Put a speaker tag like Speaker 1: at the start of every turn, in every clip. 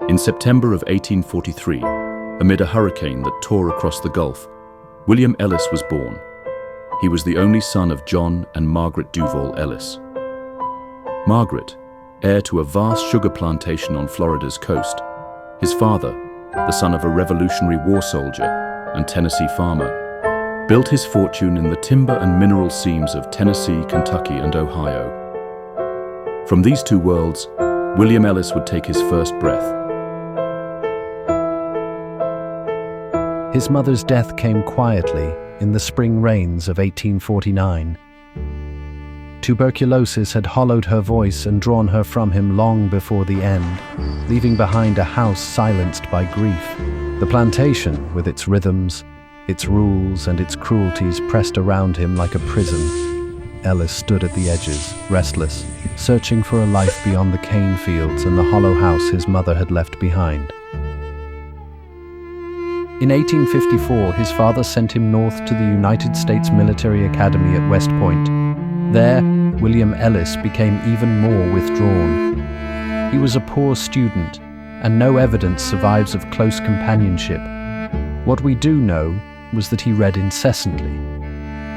Speaker 1: In September of 1843, amid a hurricane that tore across the Gulf, William Ellis was born. He was the only son of John and Margaret Duval Ellis. Margaret, heir to a vast sugar plantation on Florida's coast, his father, the son of a Revolutionary War soldier and Tennessee farmer, built his fortune in the timber and mineral seams of Tennessee, Kentucky, and Ohio. From these two worlds, William Ellis would take his first breath.
Speaker 2: His mother's death came quietly in the spring rains of 1849. Tuberculosis had hollowed her voice and drawn her from him long before the end, leaving behind a house silenced by grief. The plantation, with its rhythms, its rules, and its cruelties pressed around him like a prison. Ellis stood at the edges, restless, searching for a life beyond the cane fields and the hollow house his mother had left behind. In 1854, his father sent him north to the United States Military Academy at West Point. There, William Ellis became even more withdrawn. He was a poor student, and no evidence survives of close companionship. What we do know was that he read incessantly.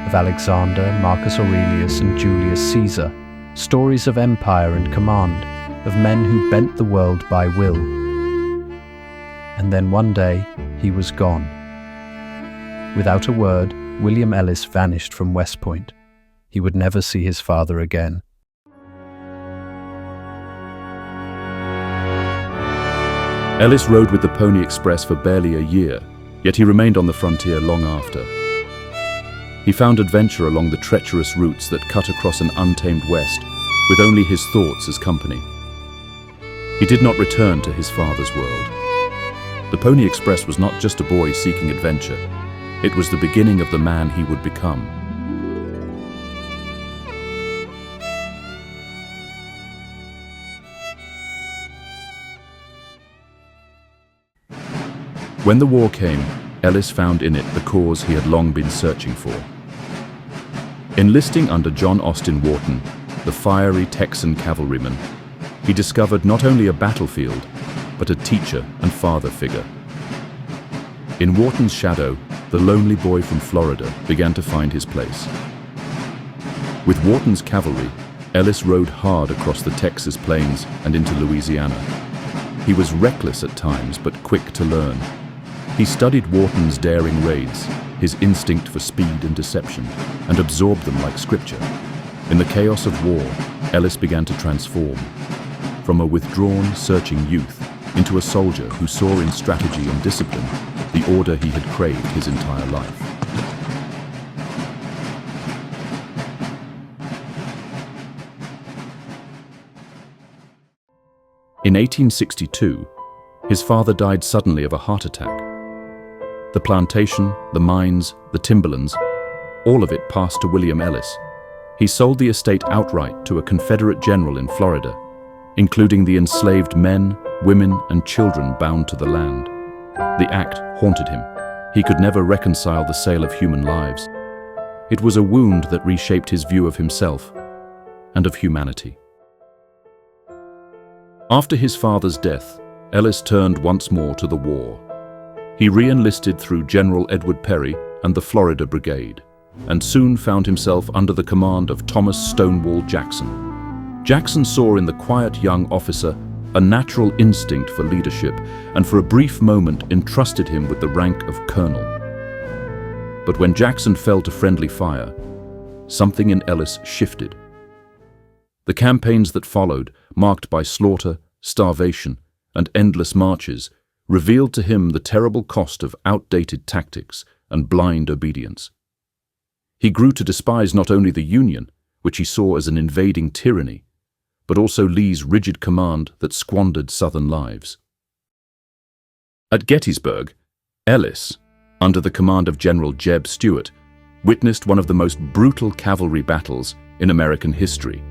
Speaker 2: Of Alexander, Marcus Aurelius, and Julius Caesar, stories of empire and command, of men who bent the world by will. And then one day, he was gone. Without a word, William Ellis vanished from West Point. He would never see his father again.
Speaker 1: Ellis rode with the Pony Express for barely a year, yet he remained on the frontier long after. He found adventure along the treacherous routes that cut across an untamed West, with only his thoughts as company. He did not return to his father's world. The Pony Express was not just a boy seeking adventure. It was the beginning of the man he would become. When the war came, Ellis found in it the cause he had long been searching for. Enlisting under John Austin Wharton, the fiery Texan cavalryman, he discovered not only a battlefield, but a teacher and father figure. In Wharton's shadow, the lonely boy from Florida began to find his place. With Wharton's cavalry, Ellis rode hard across the Texas plains and into Louisiana. He was reckless at times, but quick to learn. He studied Wharton's daring raids, his instinct for speed and deception, and absorbed them like scripture. In the chaos of war, Ellis began to transform. From a withdrawn, searching youth into a soldier who saw in strategy and discipline the order he had craved his entire life. In 1862, his father died suddenly of a heart attack. The plantation, the mines, the timberlands, all of it passed to William Ellis. He sold the estate outright to a Confederate general in Florida, including the enslaved men, women, and children bound to the land. The act haunted him. He could never reconcile the sale of human lives. It was a wound that reshaped his view of himself and of humanity. After his father's death, Ellis turned once more to the war. He re-enlisted through General Edward Perry and the Florida Brigade, and soon found himself under the command of Thomas Stonewall Jackson. Jackson saw in the quiet young officer a natural instinct for leadership, and for a brief moment entrusted him with the rank of colonel. But when Jackson fell to friendly fire, something in Ellis shifted. The campaigns that followed, marked by slaughter, starvation, and endless marches, revealed to him the terrible cost of outdated tactics and blind obedience. He grew to despise not only the Union, which he saw as an invading tyranny, but also Lee's rigid command that squandered Southern lives. At Gettysburg, Ellis, under the command of General Jeb Stuart, witnessed one of the most brutal cavalry battles in American history.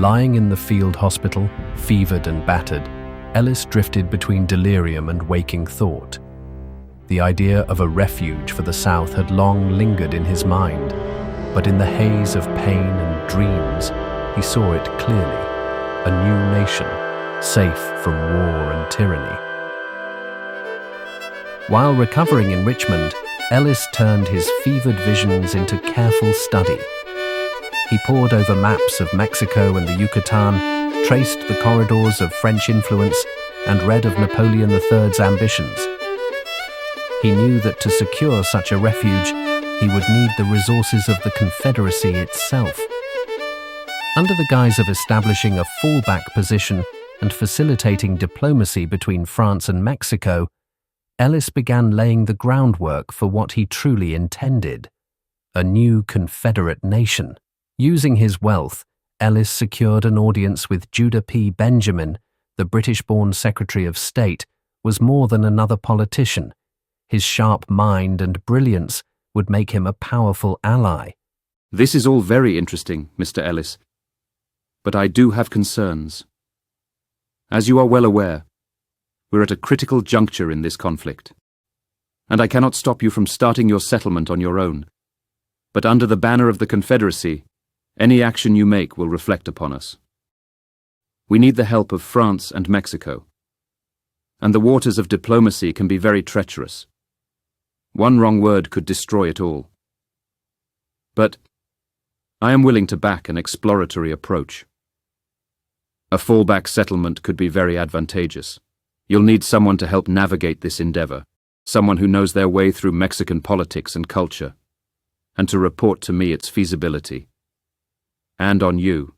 Speaker 2: Lying in the field hospital, fevered and battered, Ellis drifted between delirium and waking thought. The idea of a refuge for the South had long lingered in his mind, but in the haze of pain and dreams, he saw it clearly, a new nation, safe from war and tyranny. While recovering in Richmond, Ellis turned his fevered visions into careful study. He pored over maps of Mexico and the Yucatan, traced the corridors of French influence, and read of Napoleon III's ambitions. He knew that to secure such a refuge, he would need the resources of the Confederacy itself. Under the guise of establishing a fallback position and facilitating diplomacy between France and Mexico, Ellis began laying the groundwork for what he truly intended: a new Confederate nation. Using his wealth, Ellis secured an audience with Judah P. Benjamin. The British-born Secretary of State was more than another politician. His sharp mind and brilliance would make him a powerful ally.
Speaker 3: This is all very interesting, Mr. Ellis, but I do have concerns. As you are well aware, we're at a critical juncture in this conflict, and I cannot stop you from starting your settlement on your own. But under the banner of the Confederacy, any action you make will reflect upon us. We need the help of France and Mexico, and the waters of diplomacy can be very treacherous. One wrong word could destroy it all. But I am willing to back an exploratory approach. A fallback settlement could be very advantageous. You'll need someone to help navigate this endeavor, someone who knows their way through Mexican politics and culture, and to report to me its feasibility. And on you.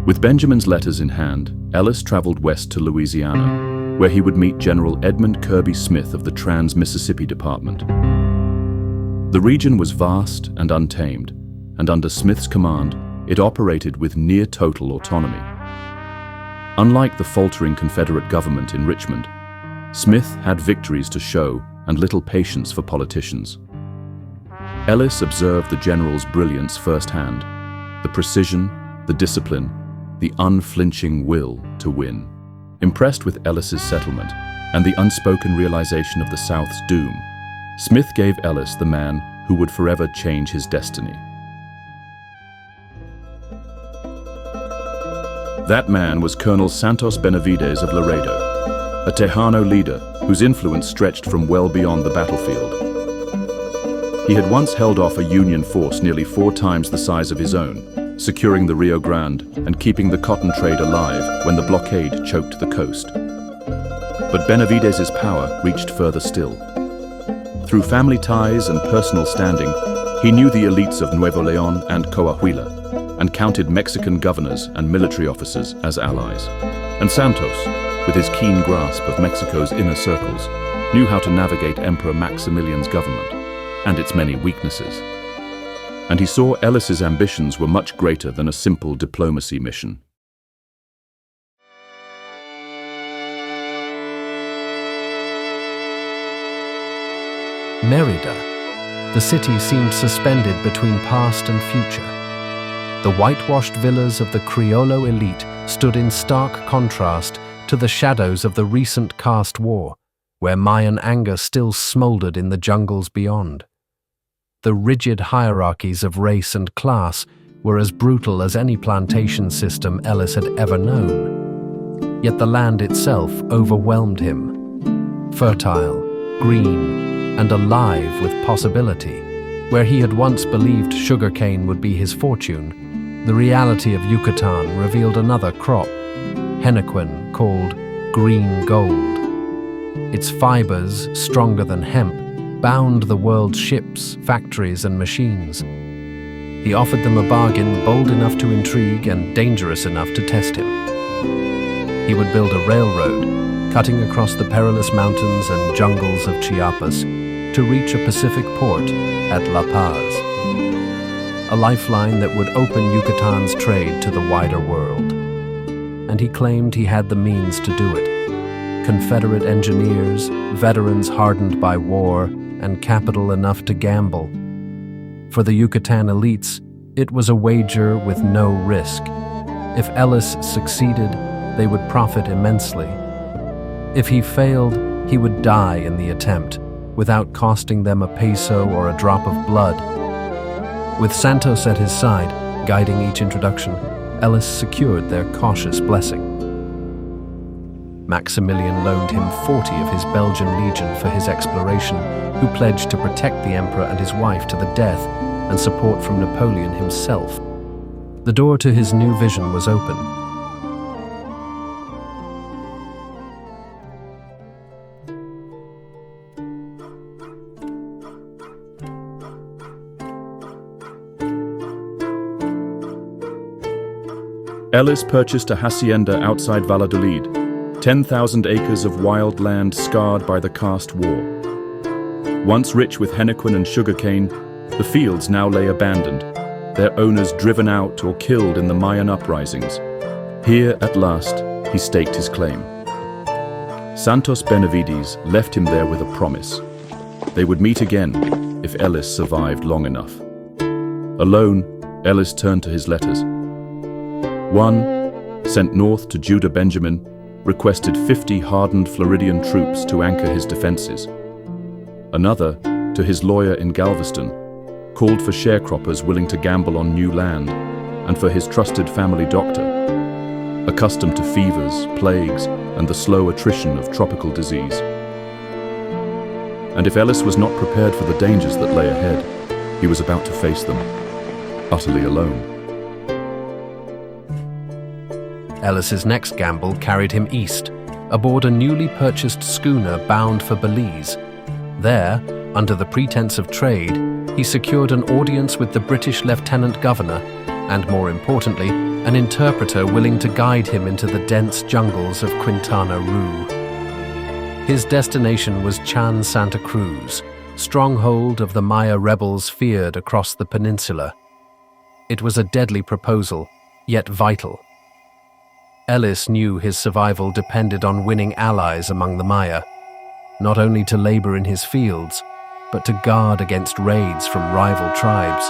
Speaker 1: With Benjamin's letters in hand, Ellis traveled west to Louisiana, where he would meet General Edmund Kirby Smith of the Trans-Mississippi Department. The region was vast and untamed, and under Smith's command, it operated with near-total autonomy. Unlike the faltering Confederate government in Richmond, Smith had victories to show and little patience for politicians. Ellis observed the general's brilliance firsthand, the precision, the discipline, the unflinching will to win. Impressed with Ellis's settlement and the unspoken realization of the South's doom, Smith gave Ellis the man who would forever change his destiny. That man was Colonel Santos Benavides of Laredo, a Tejano leader whose influence stretched from well beyond the battlefield. He had once held off a Union force nearly 4 times the size of his own, securing the Rio Grande and keeping the cotton trade alive when the blockade choked the coast. But Benavides's power reached further still. Through family ties and personal standing, he knew the elites of Nuevo León and Coahuila, and counted Mexican governors and military officers as allies. And Santos, with his keen grasp of Mexico's inner circles, knew how to navigate Emperor Maximilian's government and its many weaknesses. And he saw Ellis's ambitions were much greater than a simple diplomacy mission.
Speaker 2: Merida. The city seemed suspended between past and future. The whitewashed villas of the Criollo elite stood in stark contrast to the shadows of the recent caste war, where Mayan anger still smoldered in the jungles beyond. The rigid hierarchies of race and class were as brutal as any plantation system Ellis had ever known. Yet the land itself overwhelmed him. Fertile, green, and alive with possibility. Where he had once believed sugarcane would be his fortune, the reality of Yucatan revealed another crop, henequen called green gold. Its fibers, stronger than hemp, bound the world's ships, factories, and machines. He offered them a bargain bold enough to intrigue and dangerous enough to test him. He would build a railroad, cutting across the perilous mountains and jungles of Chiapas to reach a Pacific port at La Paz, a lifeline that would open Yucatan's trade to the wider world. And he claimed he had the means to do it. Confederate engineers, veterans hardened by war, and capital enough to gamble. For the Yucatan elites, It was a wager with no risk. If Ellis succeeded, they would profit immensely. If he failed, he would die in the attempt, without costing them a peso or a drop of blood. With Santos at his side, guiding each introduction, Ellis secured their cautious blessing. Maximilian loaned him 40 of his Belgian legion for his exploration, who pledged to protect the emperor and his wife to the death, and support from Napoleon himself. The door to his new vision was open.
Speaker 1: Ellis purchased a hacienda outside Valladolid, 10,000 acres of wild land scarred by the caste war. Once rich with henequen and sugarcane, the fields now lay abandoned, their owners driven out or killed in the Mayan uprisings. Here, at last, he staked his claim. Santos Benavides left him there with a promise. They would meet again if Ellis survived long enough. Alone, Ellis turned to his letters. One, sent north to Judah Benjamin, requested 50 hardened Floridian troops to anchor his defenses. Another, to his lawyer in Galveston, called for sharecroppers willing to gamble on new land, and for his trusted family doctor, accustomed to fevers, plagues, and the slow attrition of tropical disease. And if Ellis was not prepared for the dangers that lay ahead, he was about to face them, utterly alone.
Speaker 2: Ellis's next gamble carried him east, aboard a newly purchased schooner bound for Belize. There, under the pretense of trade, he secured an audience with the British Lieutenant Governor, and more importantly, an interpreter willing to guide him into the dense jungles of Quintana Roo. His destination was Chan Santa Cruz, stronghold of the Maya rebels feared across the peninsula. It was a deadly proposal, yet vital. Ellis knew his survival depended on winning allies among the Maya, not only to labor in his fields, but to guard against raids from rival tribes.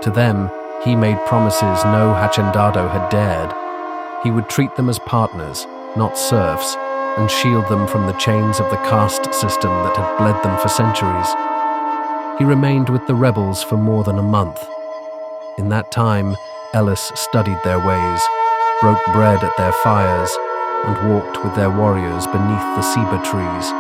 Speaker 2: To them, he made promises no hacendado had dared. He would treat them as partners, not serfs, and shield them from the chains of the caste system that had bled them for centuries. He remained with the rebels for more than a month. In that time, Ellis studied their ways, broke bread at their fires, and walked with their warriors beneath the ceiba trees.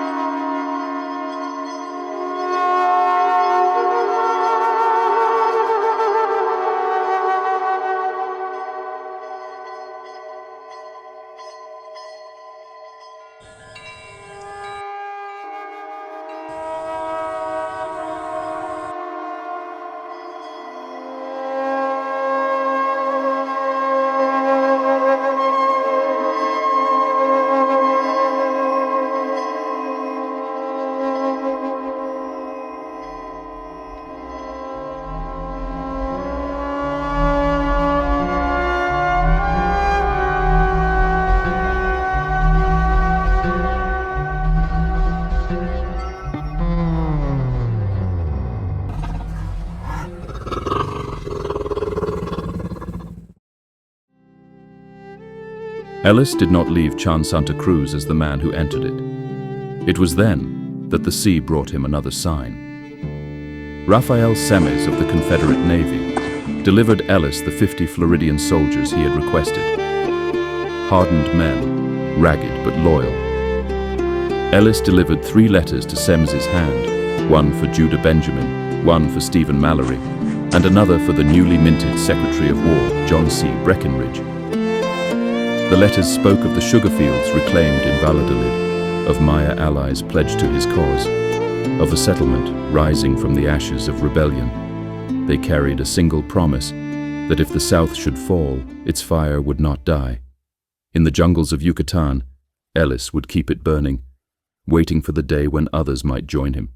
Speaker 1: Ellis did not leave Chan Santa Cruz as the man who entered it. It was then that the sea brought him another sign. Rafael Semmes of the Confederate Navy delivered Ellis the 50 Floridian soldiers he had requested. Hardened men, ragged but loyal. Ellis delivered 3 letters to Semmes's hand, one for Judah Benjamin, one for Stephen Mallory, and another for the newly minted Secretary of War, John C. Breckinridge. The letters spoke of the sugar fields reclaimed in Valladolid, of Maya allies pledged to his cause, of a settlement rising from the ashes of rebellion. They carried a single promise that if the South should fall, its fire would not die. In the jungles of Yucatan, Ellis would keep it burning, waiting for the day when others might join him.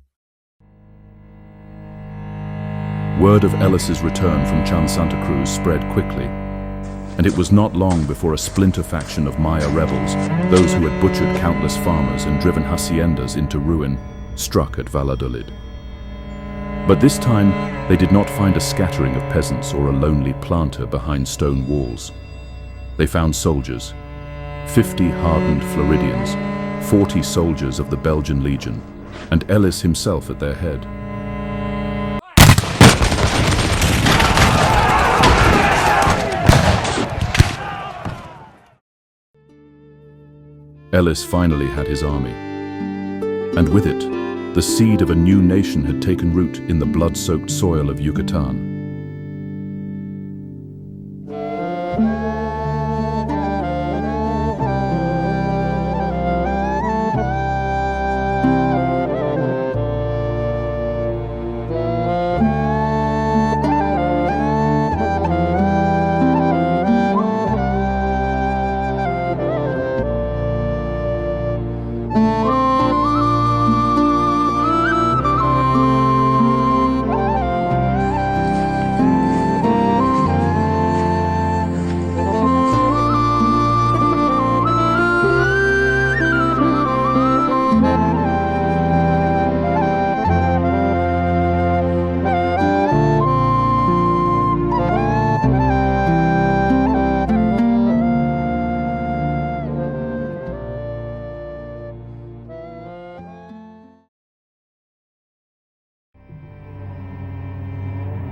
Speaker 1: Word of Ellis's return from Chan Santa Cruz spread quickly, and it was not long before a splinter faction of Maya rebels, those who had butchered countless farmers and driven haciendas into ruin, struck at Valladolid. But this time, they did not find a scattering of peasants or a lonely planter behind stone walls. They found soldiers, 50 hardened Floridians, 40 soldiers of the Belgian Legion, and Ellis himself at their head. Ellis finally had his army, and with it, the seed of a new nation had taken root in the blood-soaked soil of Yucatan.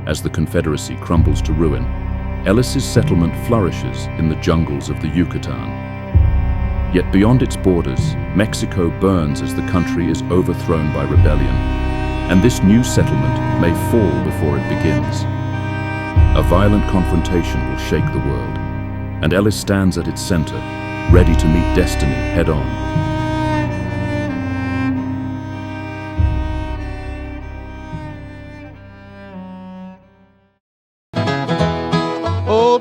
Speaker 1: As the Confederacy crumbles to ruin, Ellis's settlement flourishes in the jungles of the Yucatan. Yet beyond its borders, Mexico burns as the country is overthrown by rebellion, and this new settlement may fall before it begins. A violent confrontation will shake the world, and Ellis stands at its center, ready to meet destiny head-on.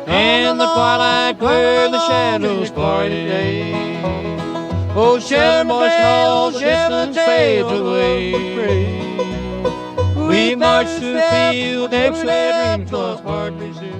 Speaker 4: In the twilight where the shadows parted day, oh, Shelby's tall distance fades away. We march through the field, every dream was hardly soon.